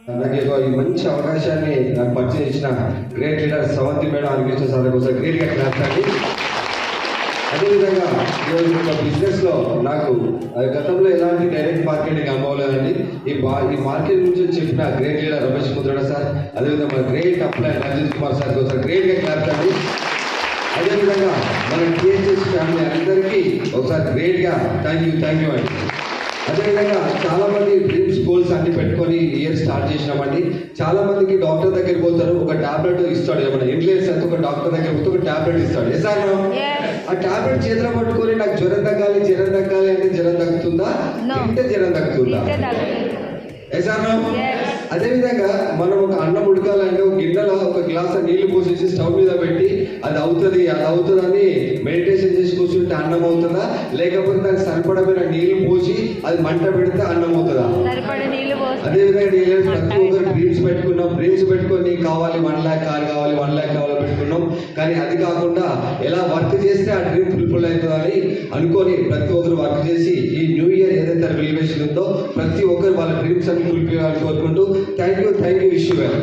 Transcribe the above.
నాకు ఈ మంచి అవకాశాన్ని నాకు పరిచయం ఇచ్చిన గ్రేట్ లీడర్ సవంతి మేడం అనిపించిన సార్ ఒకసారి గ్రేట్గా క్లాస్ అండి. అదేవిధంగా ఈరోజు ఒక బిజినెస్లో నాకు గతంలో ఎలాంటి డైరెక్ట్ మార్కెటింగ్ అమ్మవలేదండి. ఈ మార్కెట్ గురించి చెప్పిన great leader Ramesh Mudrada sir, అదేవిధంగా మన గ్రేట్ అప్లైన్ రంజిత్ కుమార్ సార్ ఒకసారి గ్రేట్గా క్లాస్ అండి. అదేవిధంగా మన టీఎస్ఎస్ ఫ్యామిలీ అందరికీ ఒకసారి గ్రేట్గా థ్యాంక్ యూ అండి. అదేవిధంగా చాలా మంది డ్రీమ్స్ గోల్స్ అన్ని పెట్టుకొని ఇయర్ స్టార్ట్ చేసినామండి. చాలా మందికి డాక్టర్ దగ్గరికి పోతారు, ఒక టాబ్లెట్ ఇస్తాడు, ఏమన్నా ఇంగ్లీష్ అయితే ఒక డాక్టర్ దగ్గర పోతే ఒక టాబ్లెట్ ఇస్తాడు. ఎసాను ఆ టాబ్లెట్ చేతిలో పట్టుకొని నాకు జ్వరం తగ్గాలి అంటే జ్వరం తగ్గుతుందా? తింటే జ్వరం తగ్గుతుందా? ఎసాను అదేవిధంగా మనం ఒక అన్నం ఉడకాలంటే ఒక గిన్నెలో ఒక గ్లాస్ నీళ్లు పోసేసి స్టవ్ మీద పెట్టి అది అవుతుందని మెడిటేషన్ చేసి కూర్చుంటే అన్నం అవుతుందా? లేకపోతే దానికి సరిపడమైన నీళ్లు పోసి అది మంట పెడితే అన్నం అవుతుందా? అదేవిధంగా ప్రతి ఒక్కరు డ్రీమ్స్ పెట్టుకున్నాం, డ్రీమ్స్ పెట్టుకొని కావాలి 1 lakh కార్ కావాలి 1 lakh కావాలి పెట్టుకున్నాం. కానీ అది కాకుండా ఎలా వర్క్ చేస్తే ఆ డ్రీమ్ ఫుల్ఫిల్ అవుతుందని అనుకొని ప్రతి ఒక్కరు వర్క్ చేసి ఈ న్యూ ఇయర్ ఏదైతే రిలీవేషన్ ఉందో ప్రతి ఒక్కరు వాళ్ళ డ్రీమ్స్ అన్ని ఫుల్ఫిల్ అవ్వాలని కోరుకుంటూ thank you wish you well.